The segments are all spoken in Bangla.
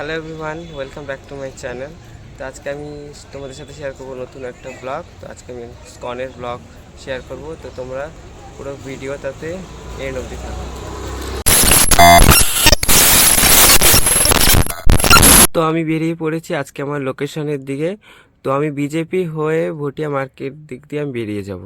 Hello everyone, welcome back to my channel. তো আজকে আমি তোমাদের সাথে শেয়ার করবো নতুন একটা ব্লগ। তো আজকে আমি স্কনের ব্লগ শেয়ার করব, তো তোমরা পুরো ভিডিওটাতে এন্ড অবধি থাকো। তো আমি বেরিয়ে পড়েছি আজকে আমার লোকেশনের দিকে। তো আমি বিজেপি হয়ে ভুটিয়া মার্কেট দিক দিয়ে আমি বেরিয়ে যাব।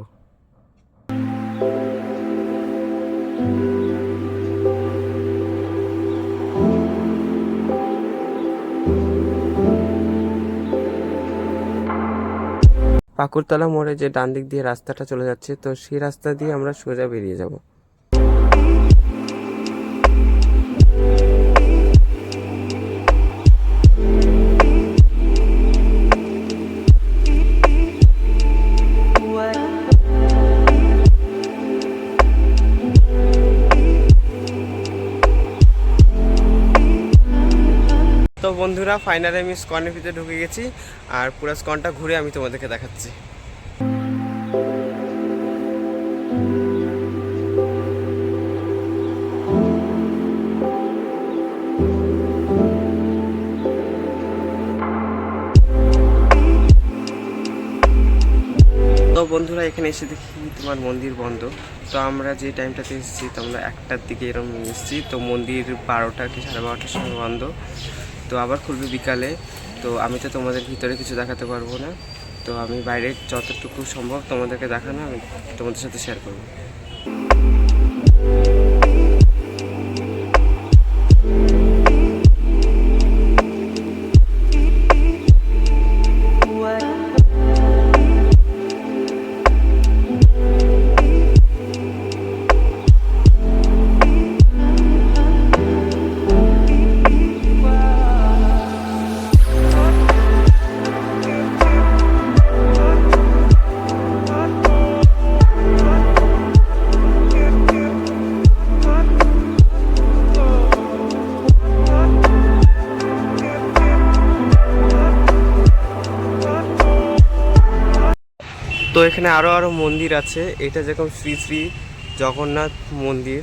পাকুড়তলা মোড়ে যে ডান দিক দিয়ে রাস্তাটা চলে যাচ্ছে, তো সেই রাস্তা দিয়ে আমরা সোজা বেরিয়ে যাব। তো বন্ধুরা, ফাইনালি আমি স্কনের ভিতরে ঢুকে গেছি, আর পুরো স্কনটা ঘুরে আমি তোমাদেরকে দেখাচ্ছি। তো বন্ধুরা, এখানে এসে দেখি তোমার মন্দির বন্ধ। তো আমরা যে টাইমটাতে এসেছি, তো আমরা 1টার দিকে এরকম এসেছি, তো মন্দির 12টা কি 12:30টার সময় বন্ধ। তো আবার খুলবে বিকালে। তো আমি তো তোমাদের ভিতরে কিছু দেখাতে পারবো না, তো আমি বাইরে যতটুকু সম্ভব তোমাদেরকে দেখানো আমি তোমাদের সাথে শেয়ার করবো। তো এখানে আরও মন্দির আছে। এটা যেরকম শ্রী শ্রী জগন্নাথ মন্দির,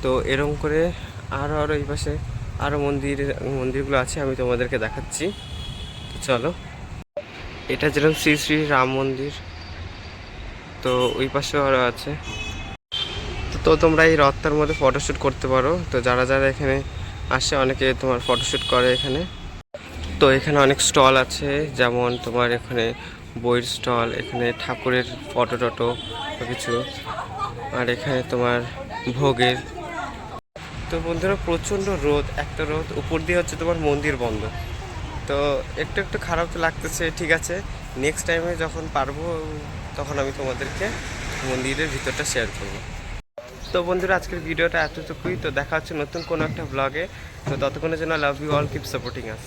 তো এরকম করে আরও এই পাশে আরও মন্দিরগুলো আছে, আমি তোমাদেরকে দেখাচ্ছি। তো চলো, এটা যেরকম শ্রী শ্রী রাম মন্দির, তো ওই পাশেও আরও আছে। তো তোমরা এই রথটার মধ্যে ফটোশ্যুট করতে পারো। তো যারা যারা এখানে আসে, অনেকে তোমার ফটোশ্যুট করে এখানে। তো এখানে অনেক স্টল আছে, যেমন তোমার এখানে বইয়ের স্টল, এখানে ঠাকুরের ফটো টটো কিছু, আর এখানে তোমার ভোগের। তো বন্ধুরা, প্রচণ্ড রোদ, একটা রোদ, উপর দিয়ে হচ্ছে তোমার মন্দির বন্ধ। তো একটু একটু খারাপ তো লাগতেছে। ঠিক আছে, নেক্সট টাইমে যখন পারবো তখন আমি তোমাদেরকে মন্দিরের ভিতরটা শেয়ার করবো। তো বন্ধুরা, আজকের ভিডিওটা এতটুকুই। তো দেখা হচ্ছে নতুন কোনো একটা ব্লগে। তো ততক্ষণের জন্য love you all, keep supporting us.